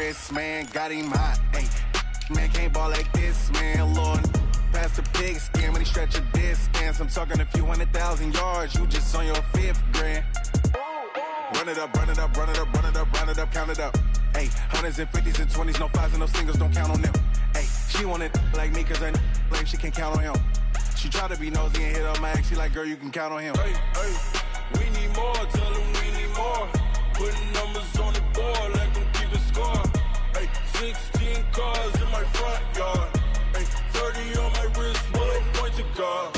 yes, man, got him hot. Hey, man, can't ball like this, man, Lord. Past the pig skin when he stretch a distance. I'm talking a few 100,000 yards, you just on your 5th grand. Run it up, run it up, run it up, run it up, run it up, count it up. Hey, hundreds and 50s and 20s, no 5s and no singles, don't count on them. Hey, she want it like me cause her like she can't count on him. She try to be nosy and hit up my ex, she like, girl, you can count on him. Hey, hey, we need more, tell them we need more. Putting numbers on the board, let them keep it score. Hey, 16 cars in my front yard. Hey, 30 on my wrist, what a point to God.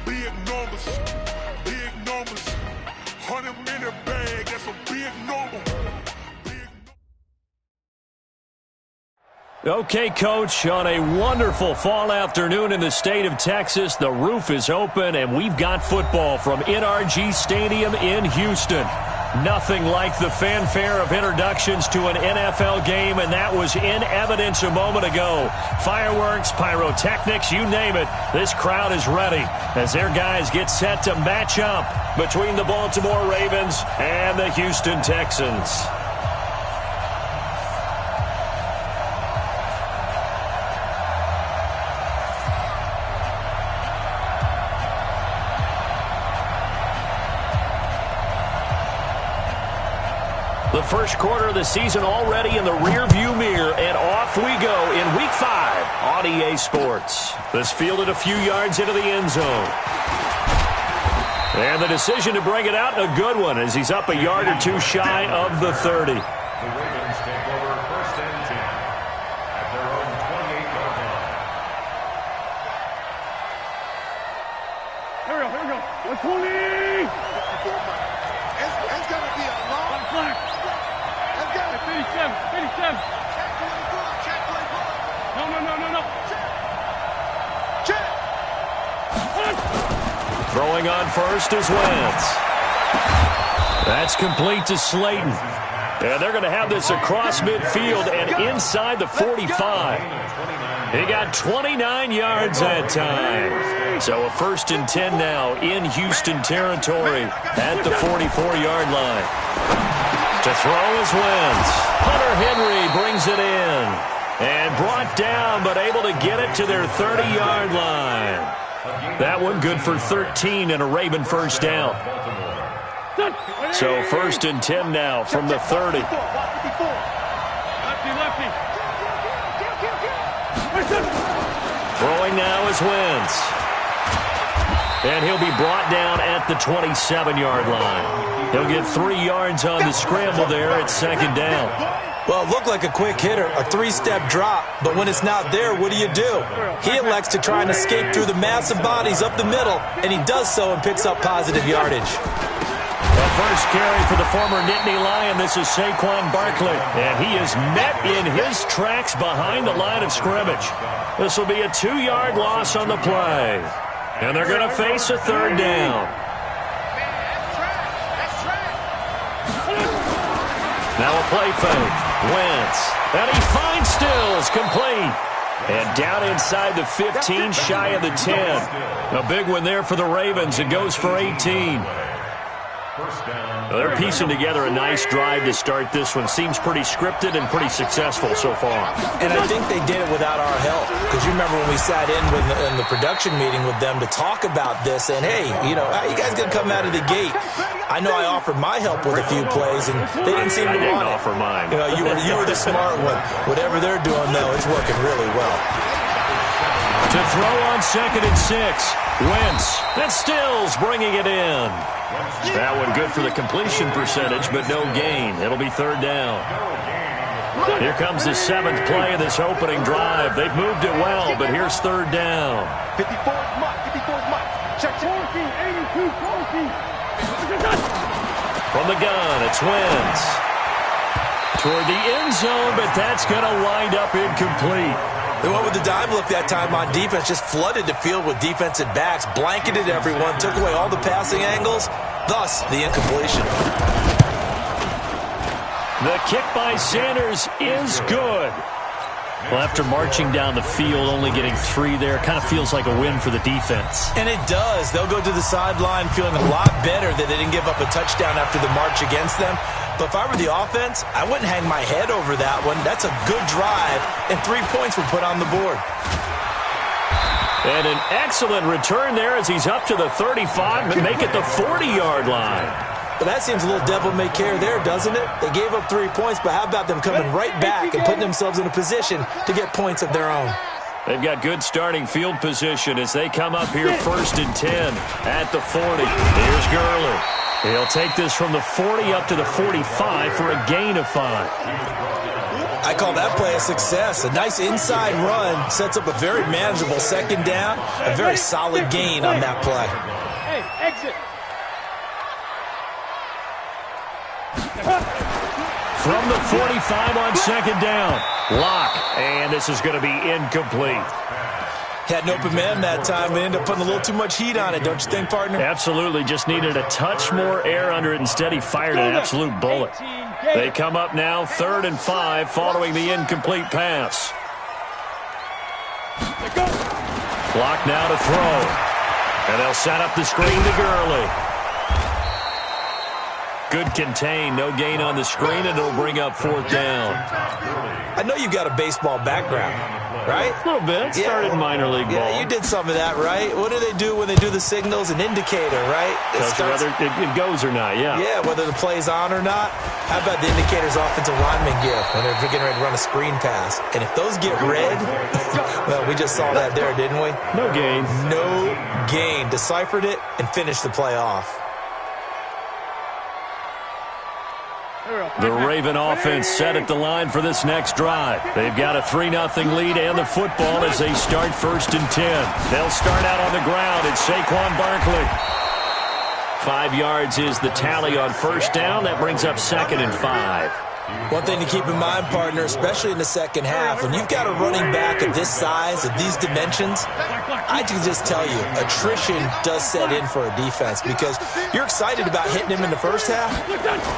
Big numbers, big numbers. 100 minute bag, that's a big number. Okay, Coach, on a wonderful fall afternoon in the state of Texas, the roof is open, and we've got football from NRG Stadium in Houston. Nothing like the fanfare of introductions to an NFL game, and that was in evidence a moment ago. Fireworks, pyrotechnics, you name it, this crowd is ready as their guys get set to match up between the Baltimore Ravens and the Houston Texans. The first quarter of the season already in the rearview mirror, and off we go in Week 5 on EA Sports. This fielded a few yards into the end zone. And the decision to bring it out, a good one, as he's up a yard or two shy of the 30. The Ravens take over 1st and 10 at their own 28-yard line. Here we go. 120! It's going to be a long flag. Let's go. 57. Check. No. Check. Throwing on first is Wentz. That's complete to Slayton. And they're going to have this across midfield and inside the 45. He got 29 yards that time. So a 1st and 10 now in Houston territory at the 44-yard line. To throw is Wentz. Hunter Henry brings it in. And brought down, but able to get it to their 30-yard line. That one good for 13 and a Raven first down. So 1st and 10 now from the 30. Throwing now is Wentz. And he'll be brought down at the 27-yard line. He'll get 3 yards on the scramble there at 2nd down. Well, it looked like a quick hitter, a 3-step drop, but when it's not there, what do? He elects to try and escape through the massive bodies up the middle, and he does so and picks up positive yardage. The first carry for the former Nittany Lion, this is Saquon Barkley, and he is met in his tracks behind the line of scrimmage. This will be a 2-yard loss on the play, and they're going to face a 3rd down. Now a play fake. Wentz. And he finds Stills complete. And down inside the 15, shy of the 10. A big one there for the Ravens. It goes for 18. They're piecing together a nice drive to start this one. Seems pretty scripted and pretty successful so far. And I think they did it without our help. Because you remember when we sat in the production meeting with them to talk about this. And, hey, how you guys going to come out of the gate? I know I offered my help with a few plays, and they didn't seem to want it. I didn't offer mine. You were the smart one. Whatever they're doing, though, it's working really well. To throw on 2nd and 6. Wentz. And Stills bringing it in. That one good for the completion percentage, but no gain. It'll be 3rd down. Here comes the 7th play of this opening drive. They've moved it well, but here's 3rd down. 54's Mike. Check. 82, 14. From the gun, it's Wentz. Toward the end zone, but that's going to wind up incomplete. They went with the dime look that time on defense, just flooded the field with defensive backs, blanketed everyone, took away all the passing angles, thus the incompletion. The kick by Sanders is good. Well, after marching down the field, only getting 3 there, kind of feels like a win for the defense. And it does. They'll go to the sideline feeling a lot better that they didn't give up a touchdown after the march against them. But if I were the offense, I wouldn't hang my head over that one. That's a good drive, and 3 points were put on the board. And an excellent return there as he's up to the 35, but make it the 40-yard line. But that seems a little devil-may-care there, doesn't it? They gave up 3 points, but how about them coming right back and putting themselves in a position to get points of their own? They've got good starting field position as they come up here 1st and 10 at the 40. Here's Gurley. He'll take this from the 40 up to the 45 for a gain of 5. I call that play a success. A nice inside run sets up a very manageable 2nd down, a very solid gain on that play. Hey, exit. From the 45 on 2nd down. Lock, and this is going to be incomplete. Had an open man that time, but ended up putting a little too much heat on it, don't you think, partner? Absolutely, just needed a touch more air under it. Instead, he fired an absolute bullet. They come up now 3rd and 5 following the incomplete pass. Clock now to throw. And they'll set up the screen to Gurley. Good contain, no gain on the screen, and it'll bring up 4th down. I know you've got a baseball background, right? A little bit. Started minor league ball. Yeah, you did some of that, right? What do they do when they do the signals? An indicator, right? Tells you whether it goes or not, yeah. Yeah, whether the play's on or not. How about the indicators offensive linemen give when they're getting ready to run a screen pass? And if those get red, well, we just saw that there, didn't we? No gain. No gain. Deciphered it and finished the play off. The Raven offense set at the line for this next drive. They've got a 3-0 lead and the football as they start 1st and 10. They'll start out on the ground. It's Saquon Barkley. 5 yards is the tally on 1st down. That brings up 2nd and 5. One thing to keep in mind, partner, especially in the 2nd half, when you've got a running back of this size, of these dimensions, I can just tell you, attrition does set in for a defense because you're excited about hitting him in the 1st half,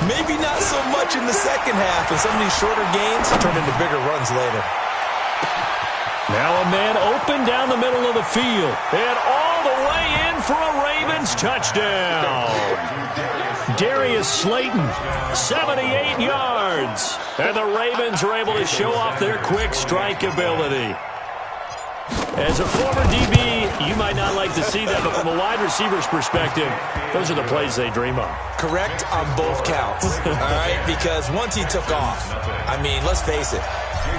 maybe not so much in the 2nd half, and some of these shorter gains turn into bigger runs later. Now a man open down the middle of the field, and all the way in for a Ravens touchdown. Darius Slayton, 78 yards. And the Ravens are able to show off their quick strike ability. As a former DB, you might not like to see that, but from a wide receiver's perspective, those are the plays they dream of. Correct on both counts, all right? Because once he took off, I mean, let's face it,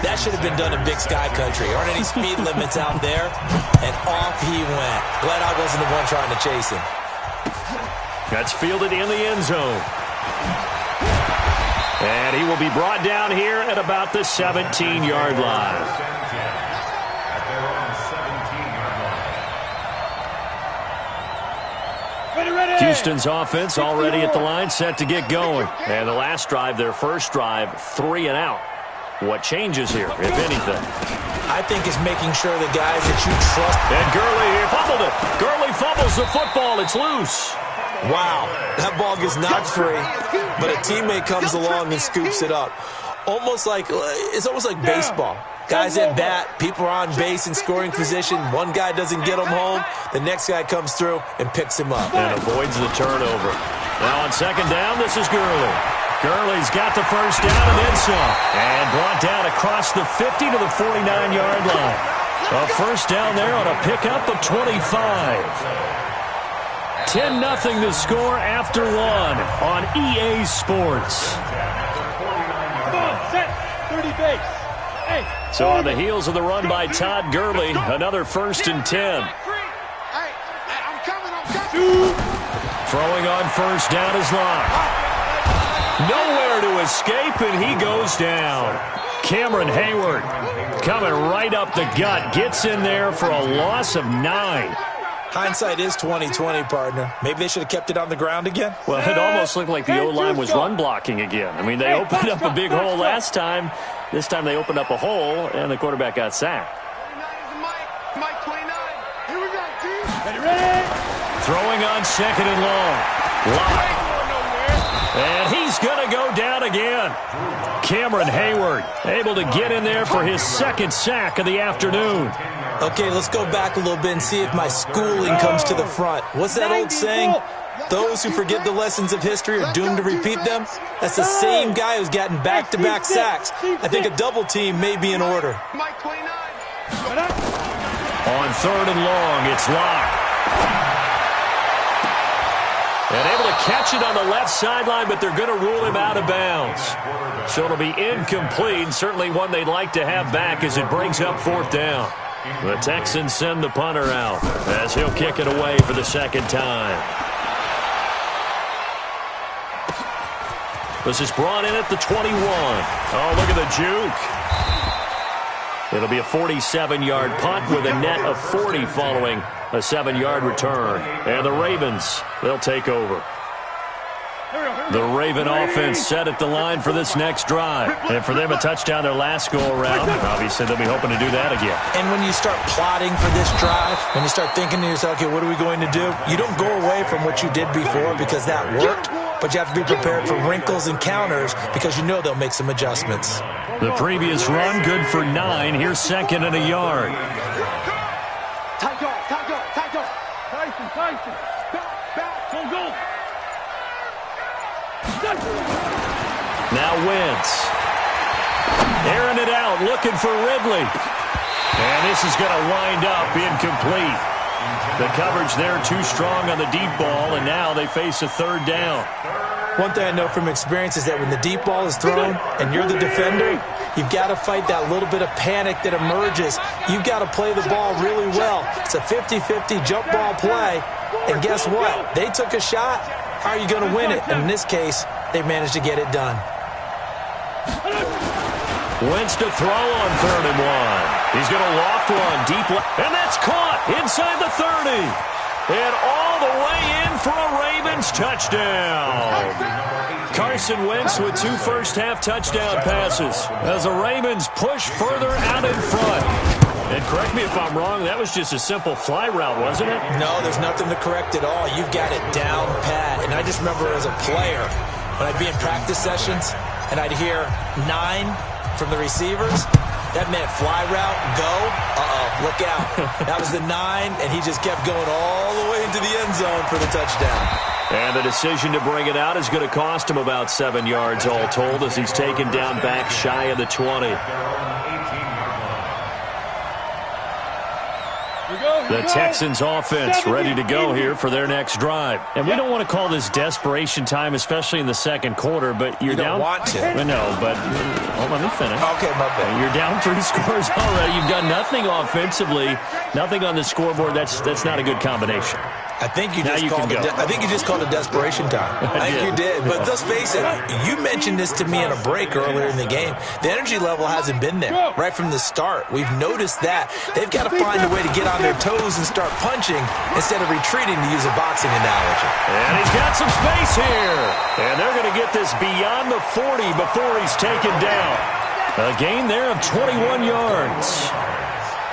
that should have been done in Big Sky Country. Aren't any speed limits out there? And off he went. Glad I wasn't the one trying to chase him. That's fielded in the end zone. And he will be brought down here at about the 17-yard line. Houston's offense already at the line, set to get going. And the last drive, their first drive, 3 and out. What changes here, if anything? I think it's making sure the guys that you trust. And Gurley here fumbled it. Gurley fumbles the football. It's loose. Wow, that ball gets knocked free, but a teammate comes along and scoops it up. It's almost like baseball. Guys at bat, people are on base in scoring position. One guy doesn't get him home. The next guy comes through and picks him up. And avoids the turnover. Now on 2nd down, this is Gurley. Gurley's got the 1st down and then some. And brought down across the 50 to the 49-yard line. A 1st down there on a pickup of 25. 10-0 to score after 1 on EA Sports. Come on, set, 30 base. Hey. So on the heels of the run by Todd Gurley, another 1st and 10. Hey, I'm coming. Throwing on 1st down is Lock. Nowhere to escape, and he goes down. Cameron Hayward coming right up the gut, gets in there for a loss of 9. Hindsight is 20/20, partner. Maybe they should have kept it on the ground again. Well, it almost looked like the O-line was run blocking again. I mean, they opened up a big hole last time. This time they opened up a hole, and the quarterback got sacked. Mike 29. Here we go, team. Ready? Throwing on 2nd and long. Lock. And he's going to go down again. Cameron Hayward able to get in there for his second sack of the afternoon. Okay, let's go back a little bit and see if my schooling comes to the front. What's that old saying? Those who forget the lessons of history are doomed to repeat them. That's the same guy who's gotten back-to-back sacks. I think a double team may be in order. On 3rd and long, it's Locke. And able to catch it on the left sideline, but they're going to rule him out of bounds. So it'll be incomplete, certainly one they'd like to have back as it brings up 4th down. The Texans send the punter out as he'll kick it away for the second time. This is brought in at the 21. Oh, look at the juke. It'll be a 47-yard punt with a net of 40 following a 7-yard return. And the Ravens, they'll take over. The Raven offense set at the line for this next drive. And for them, a touchdown their last go-around. Obviously, they'll be hoping to do that again. And when you start plotting for this drive, when you start thinking to yourself, okay, what are we going to do? You don't go away from what you did before because that worked, but you have to be prepared for wrinkles and counters because you know they'll make some adjustments. The previous run, good for 9. Here's 2nd and a yard. Now Wentz. Airing it out, looking for Ridley. And this is going to wind up incomplete. The coverage there too strong on the deep ball, and now they face a 3rd down. One thing I know from experience is that when the deep ball is thrown and you're the defender, you've got to fight that little bit of panic that emerges. You've got to play the ball really well. It's a 50-50 jump ball play, and guess what? They took a shot. How are you going to win it? And in this case, they managed to get it done. Wentz to throw on 3rd and 1. He's going to loft one deep left, and that's caught inside the 30. And all the way in for a Ravens touchdown. Carson Wentz with 2 first-half touchdown passes as the Ravens push further out in front. And correct me if I'm wrong, that was just a simple fly route, wasn't it? No, there's nothing to correct at all. You've got it down pat. And I just remember as a player, when I'd be in practice sessions and I'd hear 9 from the receivers, that meant fly route, go, look out. That was the 9, and he just kept going all the way into the end zone for the touchdown. And the decision to bring it out is going to cost him about 7 yards all told as he's taken down back shy of the 20. The Texans offense ready to go here for their next drive. And we don't want to call this desperation time, especially in the second quarter, but you're down. You don't want to. No, but let me finish. Okay, my bad. You're down 3 scores already. You've done nothing offensively, nothing on the scoreboard. That's not a good combination. I think you just called it desperation time. I think you did. But let's face it, you mentioned this to me in a break earlier in the game. The energy level hasn't been there right from the start. We've noticed that. They've got to find a way to get on their toes and start punching instead of retreating, to use a boxing analogy. And he's got some space here. And they're going to get this beyond the 40 before he's taken down. A gain there of 21 yards.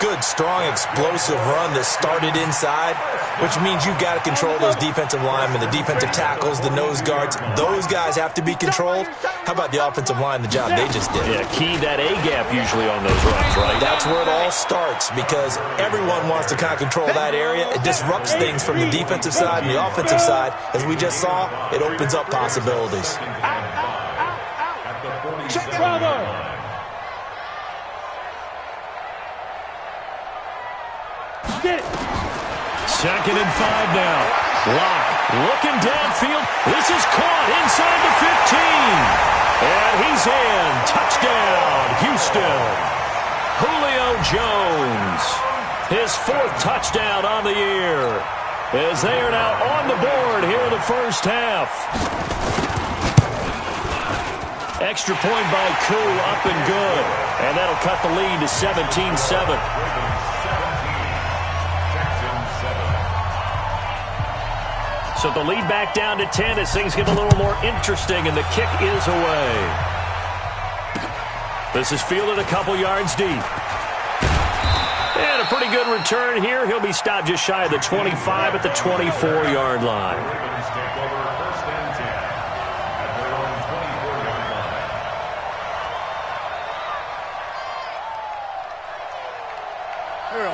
Good, strong, explosive run that started inside, which means you've got to control those defensive linemen, the defensive tackles, the nose guards. Those guys have to be controlled. How about the offensive line, the job they just did? Yeah, key that A-gap usually on those runs, right? That's where it all starts because everyone wants to kind of control that area. It disrupts things from the defensive side and the offensive side. As we just saw, it opens up possibilities. Check it out. Second and 5 now. Locke looking downfield. This is caught inside the 15. And he's in. Touchdown, Houston. Julio Jones. His 4th touchdown on the year. As they are now on the board here in the first half. Extra point by Koo, up and good. And that'll cut the lead to 17-7. So the lead back down to 10 as things get a little more interesting, and the kick is away. This is fielded a couple yards deep. And a pretty good return here. He'll be stopped just shy of the 25 at the 24-yard line.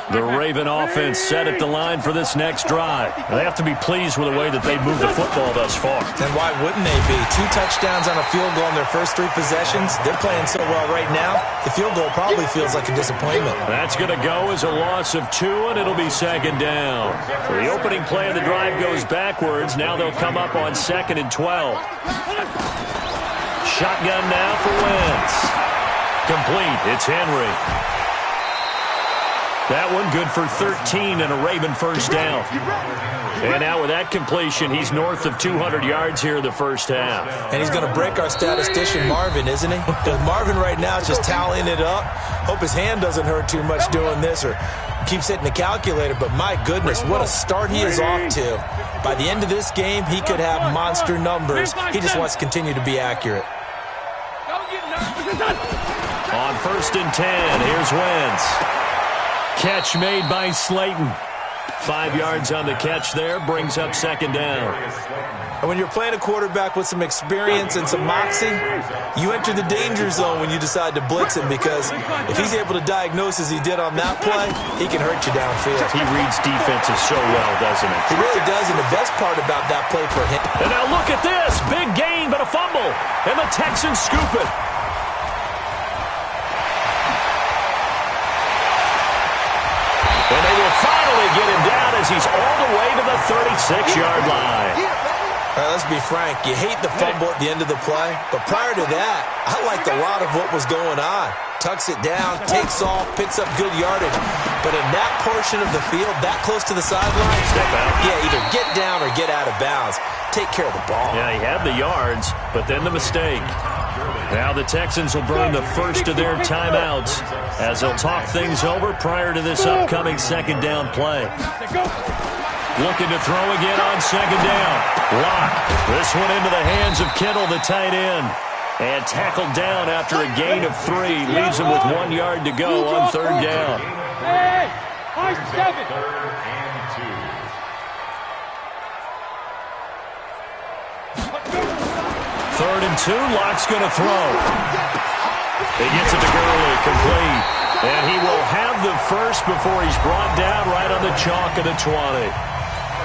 The Raven offense set at the line for this next drive. They have to be pleased with the way that they've moved the football thus far. And why wouldn't they be? 2 touchdowns on a field goal in their first 3 possessions. They're playing so well right now, the field goal probably feels like a disappointment. That's going to go as a loss of 2, and it'll be second down. So the opening play of the drive goes backwards. Now they'll come up on 2nd and 12. Shotgun now for Wentz. Complete. It's Henry. That one good for 13 and a Raven first down. And now with that completion, he's north of 200 yards here in the first half. And he's going to break our statistician Marvin, isn't he? Because Marvin right now is just tallying it up. Hope his hand doesn't hurt too much doing this or keeps hitting the calculator. But my goodness, what a start he is off to. By the end of this game, he could have monster numbers. He just wants to continue to be accurate. On 1st and 10, here's Wentz. Catch made by Slayton. 5 yards on the catch there, brings up second down. And when you're playing a quarterback with some experience and some moxie, you enter the danger zone when you decide to blitz him, because if he's able to diagnose as he did on that play, he can hurt you downfield. He reads defenses so well, doesn't he? He really does, and the best part about that play for him. And now look at this. Big gain, but a fumble. And the Texans scoop it. And they will finally get him down as he's all the way to the 36-yard line. All right, let's be frank. You hate the fumble at the end of the play, but prior to that, I liked a lot of what was going on. Tucks it down, takes off, picks up good yardage. But in that portion of the field, that close to the sideline, step out. Yeah, either get down or get out of bounds. Take care of the ball. Yeah, he had the yards, but then the mistake. Now the Texans will burn the first of their timeouts as they'll talk things over prior to this upcoming second down play. Looking to throw again on second down. Lock. This one into the hands of Kittle, the tight end. And tackled down after a gain of 3. Leaves him with 1 yard to go on third down. Hey, 7. Third and 2, Lock's going to throw. He gets it to Gurley, complete. And he will have the first before he's brought down right on the chalk of the 20.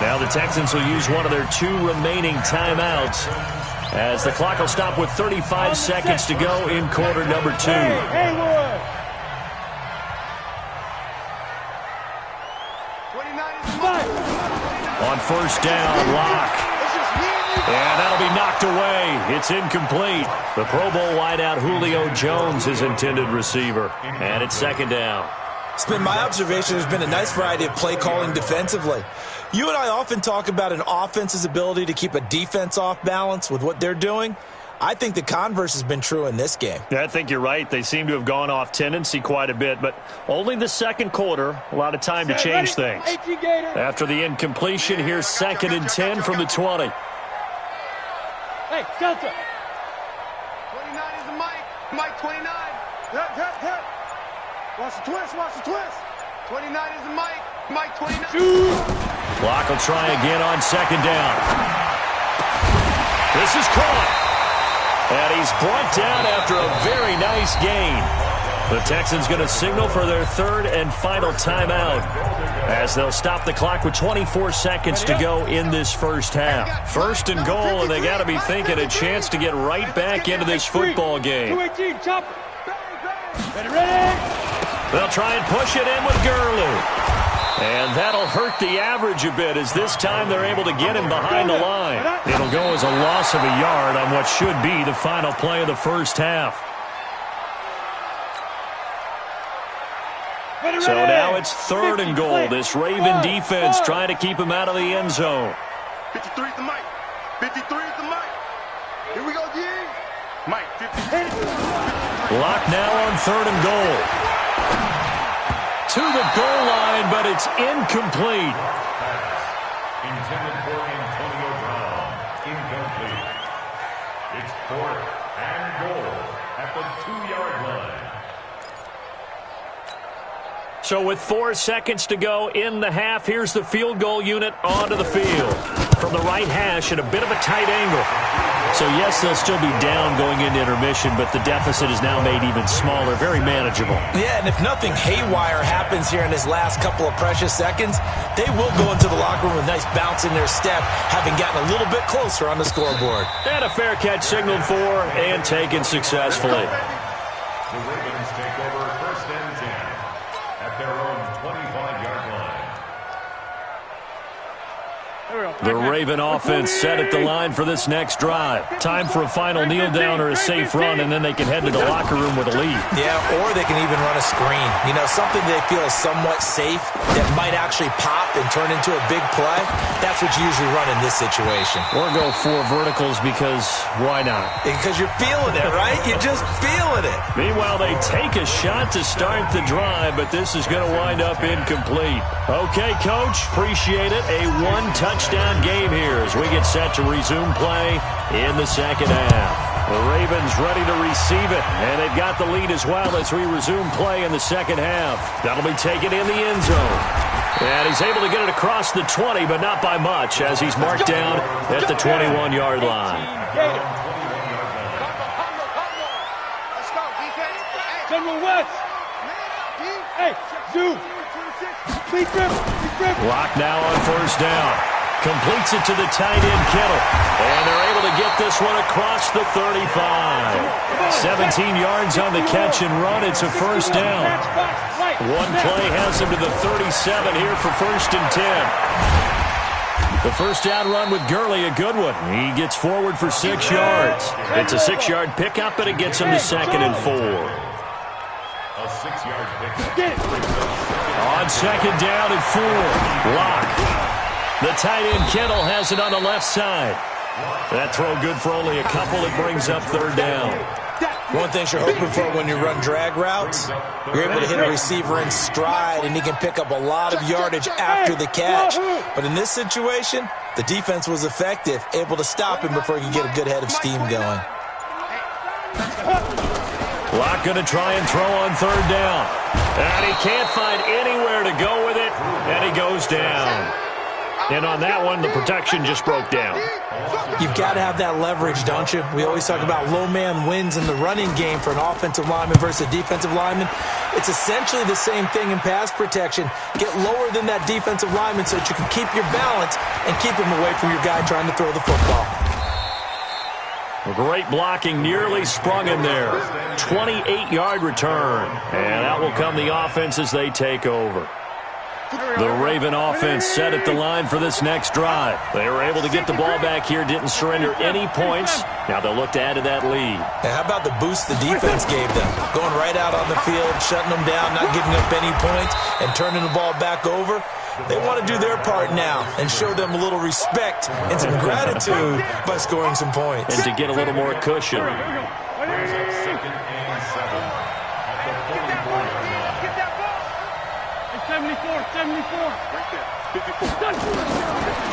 Now the Texans will use one of their 2 remaining timeouts as the clock will stop with 35 seconds to go in quarter number 2. On first down, Lock. And that'll be knocked away. It's incomplete. The Pro Bowl wideout Julio Jones, his intended receiver. And it's second down. It's been my observation there's been a nice variety of play calling defensively. You and I often talk about an offense's ability to keep a defense off balance with what they're doing. I think the converse has been true in this game. Yeah, I think you're right. They seem to have gone off tendency quite a bit, but only the second quarter, a lot of time to change things. After the incompletion, here's 2nd and 10 from the 20. Hey, Delta. 29 is the Mike. Mike 29. Hit. Watch the twist. 29 is the Mike. Mike 29. Block will try again on second down. This is caught. And he's brought down after a very nice gain. The Texans going to signal for their 3rd and final timeout as they'll stop the clock with 24 seconds to go in this first half. First and goal, and they got to be thinking a chance to get right back into this football game. Ready. They'll try and push it in with Gurley. And that'll hurt the average a bit as this time they're able to get him behind the line. It'll go as a loss of a yard on what should be the final play of the first half. So now it's 3rd and goal. This Raven defense trying to keep him out of the end zone. 53 is the Mike. 53 is the Mike. Here we go, G. Mike, 53. Lock now on 3rd and goal. To the goal line, but it's incomplete. Intended for Antonio Brown. Incomplete. It's 4th and goal at the 2-yard line. So with 4 seconds to go in the half, here's the field goal unit onto the field. From the right hash at a bit of a tight angle. So, yes, they'll still be down going into intermission, but the deficit is now made even smaller, very manageable. Yeah, and if nothing haywire happens here in his last couple of precious seconds, they will go into the locker room with a nice bounce in their step, having gotten a little bit closer on the scoreboard. And a fair catch signaled for and taken successfully. The Ravens take over 1st and 10 at their own 25-yard line. The Raven offense set at the line for this next drive. Time for a final kneel down or a safe run, and then they can head to the locker room with a lead. Yeah, or they can even run a screen. You know, something they feel is somewhat safe that might actually pop and turn into a big play. That's what you usually run in this situation. Or go 4 verticals because why not? Because you're feeling it, right? You're just feeling it. Meanwhile, they take a shot to start the drive, but this is going to wind up incomplete. Okay, Coach, appreciate it. A 1-touchdown game here as we get set to resume play in the second half. The Ravens ready to receive it, and they've got the lead as well as we resume play in the second half. That'll be taken in the end zone. And he's able to get it across the 20, but not by much as he's marked down at the 21-yard line. Lock now on 1st down. Completes it to the tight end, Kittle. And they're able to get this one across the 35. 17 yards on the catch and run. It's a 1st down. One play has him to the 37 here for 1st and 10. The 1st down run with Gurley, a good one. He gets forward for 6 yards. It's a 6-yard pickup, and it gets him to 2nd and 4. A 6-yard pickup. On 2nd down and 4. Lock. The tight end, Kittle, has it on the left side. That throw good for only a couple. It brings up 3rd down. One thing you're hoping for when you run drag routes, you're able to hit a receiver in stride, and he can pick up a lot of yardage after the catch. But in this situation, the defense was effective, able to stop him before he could get a good head of steam going. Lock going to try and throw on 3rd down. And he can't find anywhere to go with it, and he goes down. And on that one, the protection just broke down. You've got to have that leverage, don't you? We always talk about low man wins in the running game for an offensive lineman versus a defensive lineman. It's essentially the same thing in pass protection. Get lower than that defensive lineman so that you can keep your balance and keep him away from your guy trying to throw the football. Great blocking, nearly sprung him there. 28-yard return. And out will come the offense as they take over. The Raven offense set at the line for this next drive. They were able to get the ball back here, didn't surrender any points. Now they'll look to add to that lead. Now, how about the boost the defense gave them? Going right out on the field, shutting them down, not giving up any points, and turning the ball back over. They want to do their part now and show them a little respect and some gratitude by scoring some points. And to get a little more cushion. 2nd and 7 at the 44-yard line. 74.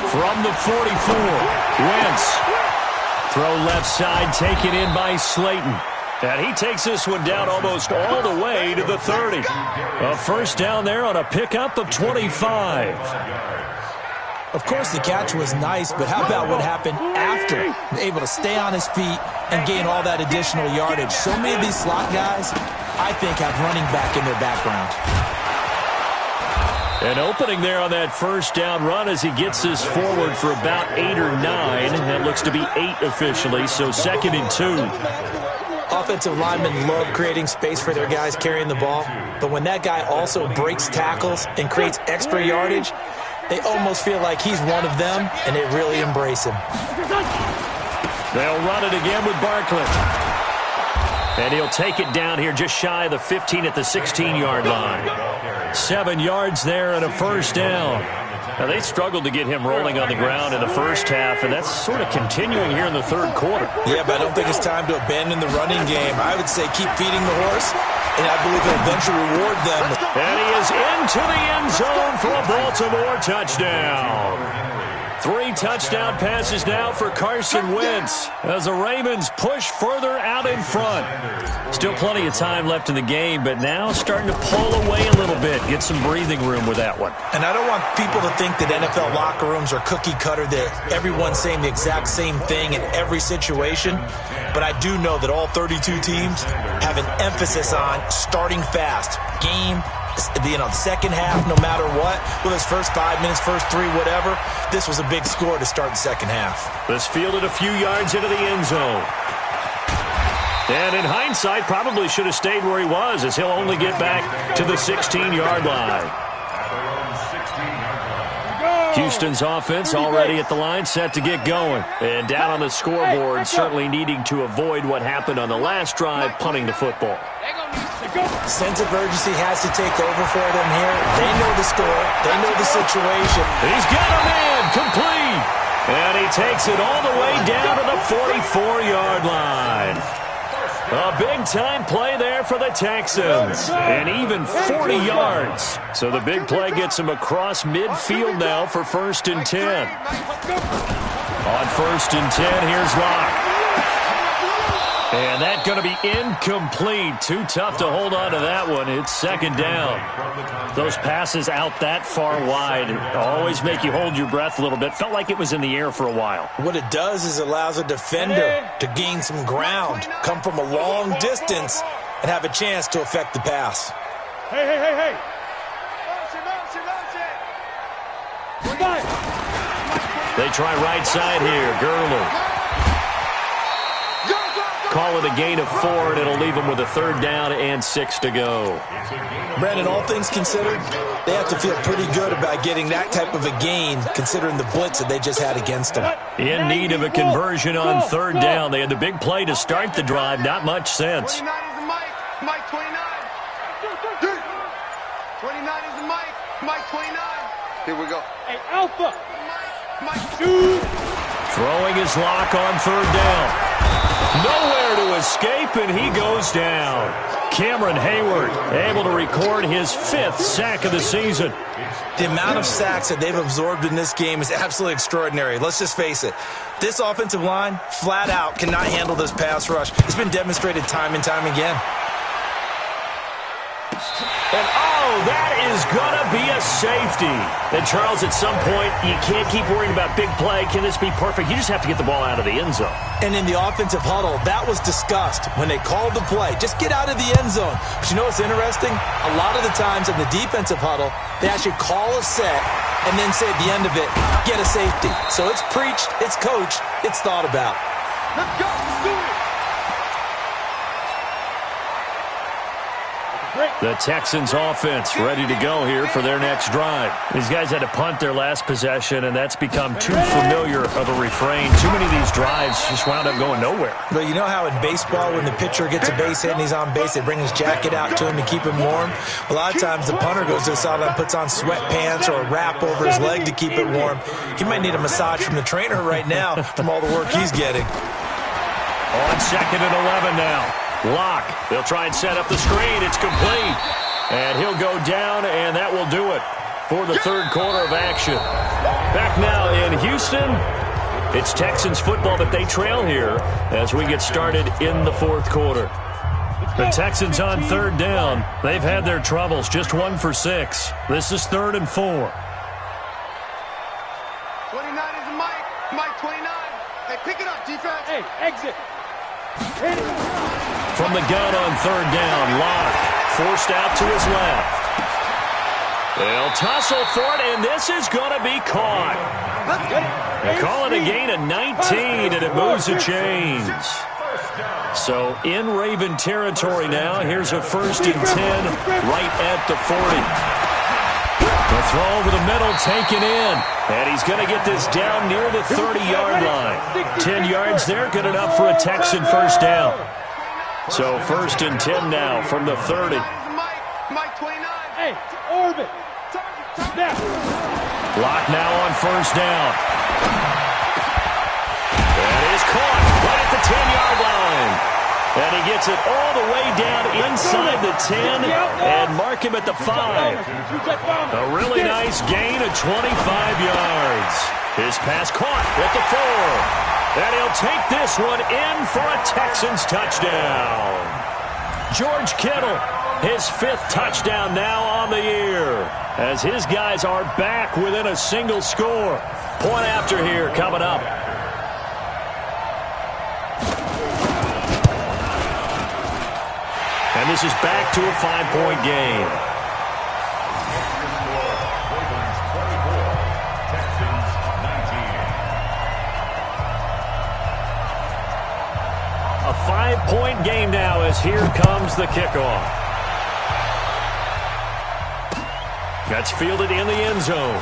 From the 44, Wentz. Throw left side, taken in by Slayton. And he takes this one down almost all the way to the 30. A 1st down there on a pickup of 25. Of course, the catch was nice, but how about what happened after? Able to stay on his feet and gain all that additional yardage. So many of these slot guys, I think, have running back in their background. An opening there on that 1st down run as he gets this forward for about 8 or 9. That looks to be 8 officially, so 2nd and 2. Offensive linemen love creating space for their guys carrying the ball, but when that guy also breaks tackles and creates extra yardage, they almost feel like he's one of them, and they really embrace him. They'll run it again with Barkley. And he'll take it down here just shy of the 15 at the 16-yard line. 7 yards there and a 1st down. Now, they struggled to get him rolling on the ground in the first half, and that's sort of continuing here in the 3rd quarter. Yeah, but I don't think it's time to abandon the running game. I would say keep feeding the horse, and I believe he'll eventually reward them. And he is into the end zone for a Baltimore touchdown. 3 touchdown passes now for Carson Wentz as the Ravens push further out in front. Still plenty of time left in the game, but now starting to pull away a little bit, get some breathing room with that one. And I don't want people to think that NFL locker rooms are cookie cutter, that everyone's saying the exact same thing in every situation. But I do know that all 32 teams have an emphasis on starting fast. Game, the second half, no matter what, whether it's first 5 minutes, first 3, whatever, this was a big score to start the second half. This fielded a few yards into the end zone. And in hindsight, probably should have stayed where he was, as he'll only get back to the 16-yard line. Houston's offense already at the line, set to get going. And down on the scoreboard, certainly needing to avoid what happened on the last drive, punting the football. Sense of urgency has to take over for them here. They know the score. They know the situation. He's got a man complete. And he takes it all the way down to the 44-yard line. A big-time play there for the Texans. And even 40 yards. So the big play gets him across midfield now for 1st and 10. On 1st and 10, here's Locke. And that's going to be incomplete. Too tough to hold on to that one. It's 2nd down. Those passes out that far wide always make you hold your breath a little bit. Felt like it was in the air for a while. What it does is it allows a defender to gain some ground, come from a long distance, and have a chance to affect the pass. Hey. They try right side here. Gurley. Call it a gain of 4, and it'll leave them with a 3rd down and 6 to go. Brandon, all things considered, they have to feel pretty good about getting that type of a gain, considering the blitz that they just had against them. In need of a conversion on 3rd down. They had the big play to start the drive. Not much sense. 29 is the Mike 29. 29 is the Mike 29. Here we go. Hey, Alpha. Mike 2. Throwing his Lock on 3rd down. Nowhere to escape, and he goes down. Cameron Hayward able to record his 5th sack of the season. The amount of sacks that they've absorbed in this game is absolutely extraordinary. Let's just face it. This offensive line, flat out, cannot handle this pass rush. It's been demonstrated time and time again. And that is going to be a safety. And Charles, at some point, you can't keep worrying about big play. Can this be perfect? You just have to get the ball out of the end zone. And in the offensive huddle, that was discussed when they called the play. Just get out of the end zone. But you know what's interesting? A lot of the times in the defensive huddle, they actually call a set and then say at the end of it, get a safety. So it's preached, it's coached, it's thought about. Let's go. Let's do it. The Texans offense ready to go here for their next drive. These guys had to punt their last possession, and that's become too familiar of a refrain. Too many of these drives just wound up going nowhere. But you know how in baseball, when the pitcher gets a base hit and he's on base, they bring his jacket out to him to keep him warm? A lot of times the punter goes to the sideline, puts on sweatpants or a wrap over his leg to keep it warm. He might need a massage from the trainer right now from all the work he's getting. On 2nd and 11 now. Lock. They'll try and set up the screen. It's complete. And he'll go down, and that will do it for the 3rd quarter of action. Back now in Houston. It's Texans football, but they trail here as we get started in the 4th quarter. The Texans on 3rd down. They've had their troubles. Just 1 for 6. This is 3rd and 4. 29 is the Mike 29. Hey, pick it up, defense. Hey, exit. From the gun on 3rd down, Locke forced out to his left. They'll tussle for it, and this is going to be caught. They call it a gain of 19, and it moves the chains. So in Raven territory now, here's a 1st and 10 right at the 40. The throw over the middle taken in. And he's going to get this down near the 30-yard line. 10 yards there, good enough for a Texan 1st down. So 1st and 10 now from the 30. Mike 29. Hey, orbit. Lock now on 1st down. That is caught right at the 10-yard line. And he gets it all the way down inside the 10 and mark him at the 5. A really nice gain of 25 yards. His pass caught at the 4. And he'll take this one in for a Texans touchdown. George Kittle, his 5th touchdown now on the year, as his guys are back within a single score. Point after here coming up. And this is back to a 5-point game. A 5-point game now as here comes the kickoff. That's fielded in the end zone.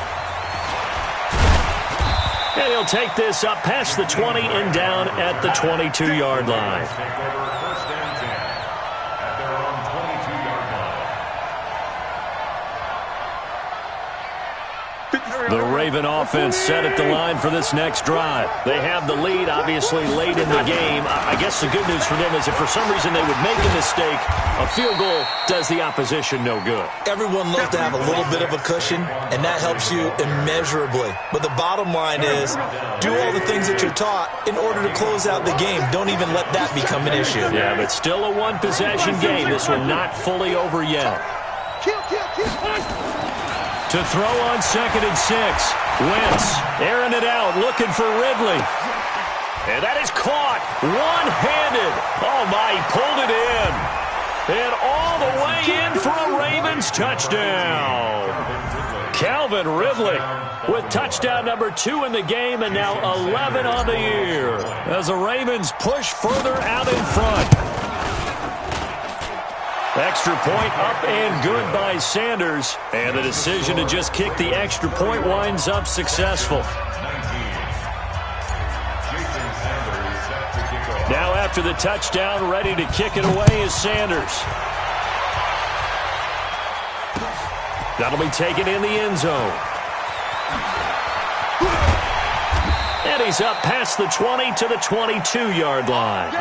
And he'll take this up past the 20 and down at the 22-yard line. The Raven offense set at the line for this next drive. They have the lead, obviously, late in the game. I guess the good news for them is if for some reason they would make a mistake, a field goal does the opposition no good. Everyone loves to have a little bit of a cushion, and that helps you immeasurably. But the bottom line is, do all the things that you're taught in order to close out the game. Don't even let that become an issue. Yeah, but still a one-possession game. This one not fully over yet. To throw on 2nd and 6. Wentz airing it out, looking for Ridley. And that is caught one-handed. Oh, my, he pulled it in. And all the way in for a Ravens touchdown. Calvin Ridley with touchdown number 2 in the game and now 11 on the year as the Ravens push further out in front. Extra point up and good by Sanders. And the decision to just kick the extra point winds up successful. Now after the touchdown, ready to kick it away is Sanders. That'll be taken in the end zone. And he's up past the 20 to the 22-yard line.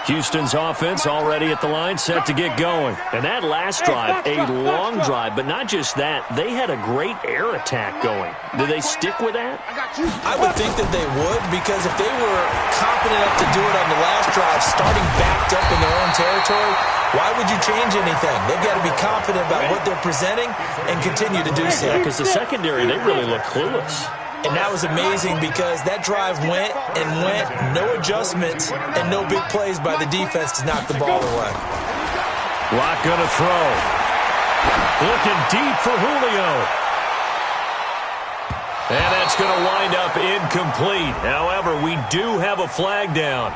Houston's offense already at the line, set to get going. And that last drive, a long drive, but not just that. They had a great air attack going. Do they stick with that? I would think that they would, because if they were confident enough to do it on the last drive, starting backed up in their own territory, why would you change anything? They've got to be confident about what they're presenting and continue to do so. Yeah, because the secondary, they really look clueless. And that was amazing because that drive went and went, no adjustments, and no big plays by the defense to knock the ball away. Locke gonna throw. Looking deep for Julio. And that's gonna wind up incomplete. However, we do have a flag down.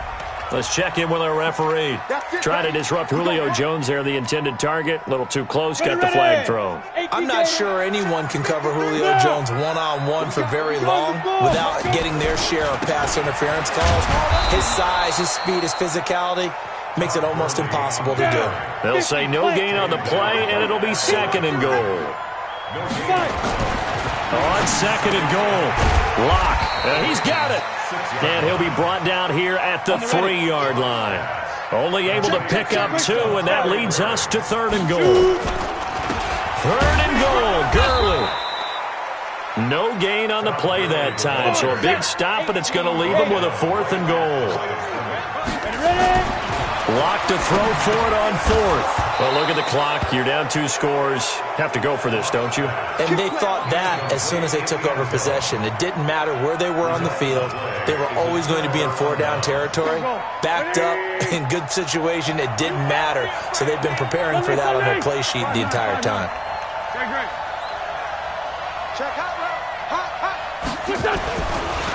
Let's check in with our referee. Trying to disrupt Julio Jones there, the intended target. A little too close, got the flag thrown. I'm not sure anyone can cover Julio Jones one-on-one for very long without getting their share of pass interference calls. His size, his speed, his physicality makes it almost impossible to do. They'll say no gain on the play, and it'll be 2nd and goal. On 2nd and goal, Locke, and he's got it. And he'll be brought down here at the 3-yard line. Only able to pick up 2, and that leads us to 3rd and goal. 3rd and goal, Gurley. No gain on the play that time, so a big stop, and it's going to leave him with a 4th and goal. Locke to throw for it on 4th. Well, look at the clock. You're down 2 scores. Have to go for this, don't you? And they thought that as soon as they took over possession. It didn't matter where they were on the field. They were always going to be in 4-down territory. Backed up, in good situation, it didn't matter. So they've been preparing for that on their play sheet the entire time.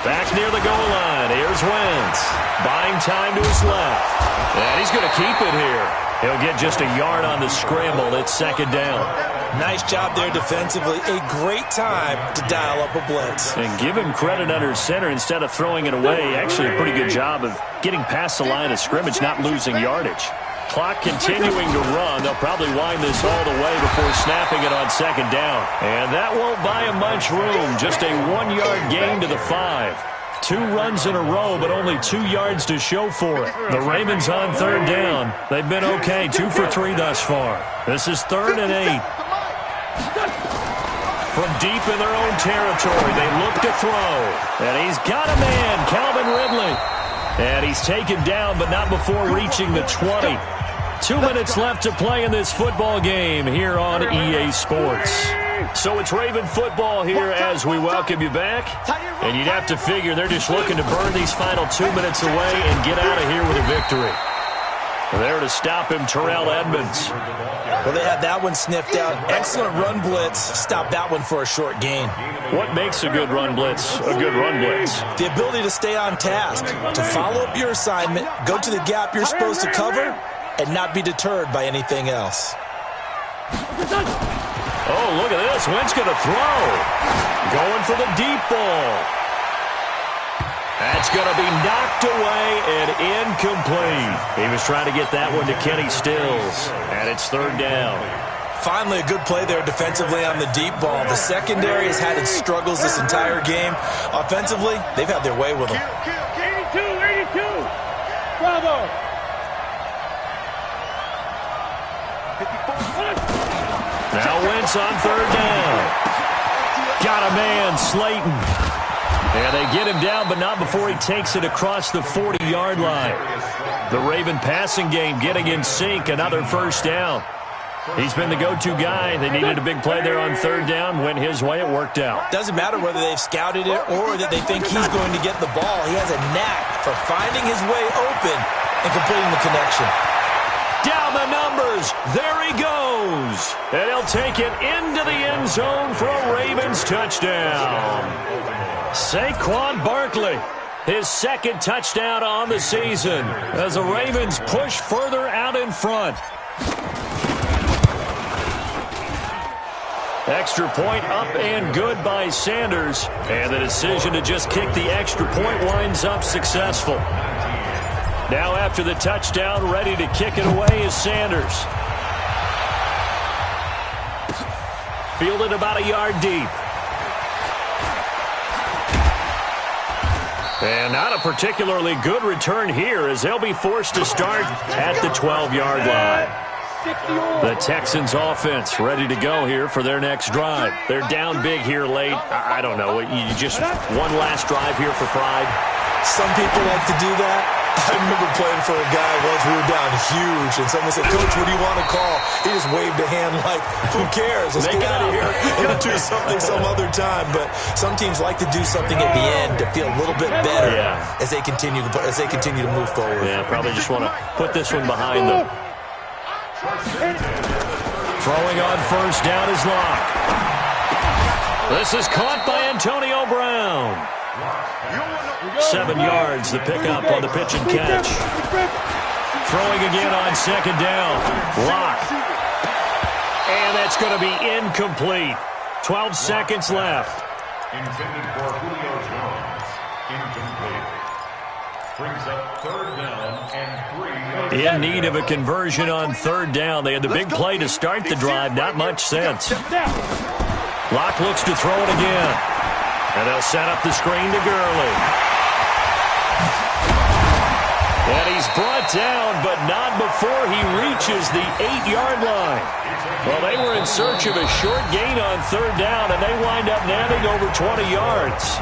Back near the goal line. Here's Wentz. Buying time to his left. And he's going to keep it here. He'll get just a yard on the scramble. It's 2nd down. Nice job there defensively. A great time to dial up a blitz. And give him credit under center instead of throwing it away. Actually a pretty good job of getting past the line of scrimmage, not losing yardage. Clock continuing to run. They'll probably wind this all the way before snapping it on 2nd down. And that won't buy him much room. Just a 1-yard gain to the 5. 2 runs in a row, but only 2 yards to show for it. The Ravens on 3rd down. They've been okay, 2 for 3 thus far. This is 3rd and 8. From deep in their own territory, they look to throw. And he's got a man, Calvin Ridley. And he's taken down, but not before reaching the 20. 2 minutes left to play in this football game here on EA Sports. So it's Raven football here as we welcome you back. And you'd have to figure they're just looking to burn these final 2 minutes away and get out of here with a victory. There to stop him, Terrell Edmonds. Well, they had that one sniffed out. Excellent run blitz. Stopped that one for a short gain. What makes a good run blitz a good run blitz? The ability to stay on task, to follow up your assignment, go to the gap you're supposed to cover, and not be deterred by anything else. Oh, look at this. Wentz going to throw. Going for the deep ball. That's going to be knocked away and incomplete. He was trying to get that one to Kenny Stills, and it's 3rd down. Finally, a good play there defensively on the deep ball. The secondary has had its struggles this entire game. Offensively, they've had their way with them. 82. Bravo. Now Wentz on 3rd down. Got a man, Slayton. And they get him down, but not before he takes it across the 40-yard line. The Raven passing game getting in sync, another 1st down. He's been the go-to guy. They needed a big play there on 3rd down. Went his way, it worked out. Doesn't matter whether they've scouted it or that they think he's going to get the ball. He has a knack for finding his way open and completing the connection. Down the numbers. There he goes. And he'll take it into the end zone for a Ravens touchdown. Saquon Barkley, his 2nd touchdown on the season as the Ravens push further out in front. Extra point up and good by Sanders. And the decision to just kick the extra point winds up successful. Now after the touchdown, ready to kick it away is Sanders. Fielded about a yard deep. And not a particularly good return here as they'll be forced to start at the 12-yard line. The Texans offense ready to go here for their next drive. They're down big here late. I don't know. You just one last drive here for pride. Some people like to do that. I remember playing for a guy once. We were down huge, and someone said, "Coach, what do you want to call?" He just waved a hand like, "Who cares? Let's get out of here and do something some other time." But some teams like to do something at the end to feel a little bit better as they continue to move forward. Yeah, probably just want to put this one behind them. Throwing on 1st down is Locke. This is caught by Antonio Brown. 7 yards, the pickup on the pitch and catch. Throwing again on 2nd down. Locke. And that's going to be incomplete. 12 seconds left. Intended for Julio Jones. Incomplete. Brings up 3rd down and 3. In need of a conversion on 3rd down. They had the big play to start the drive. Not much sense. Locke looks to throw it again. And they'll set up the screen to Gurley. And he's brought down, but not before he reaches the 8-yard line. Well, they were in search of a short gain on 3rd down, and they wind up nabbing over 20 yards.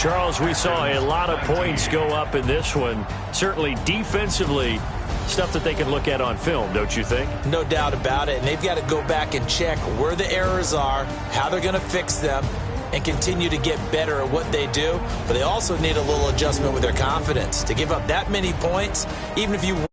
Charles, we saw a lot of points go up in this one. Certainly defensively, stuff that they can look at on film, don't you think? No doubt about it, and they've got to go back and check where the errors are, how they're going to fix them, and continue to get better at what they do. But they also need a little adjustment with their confidence. To give up that many points, even if you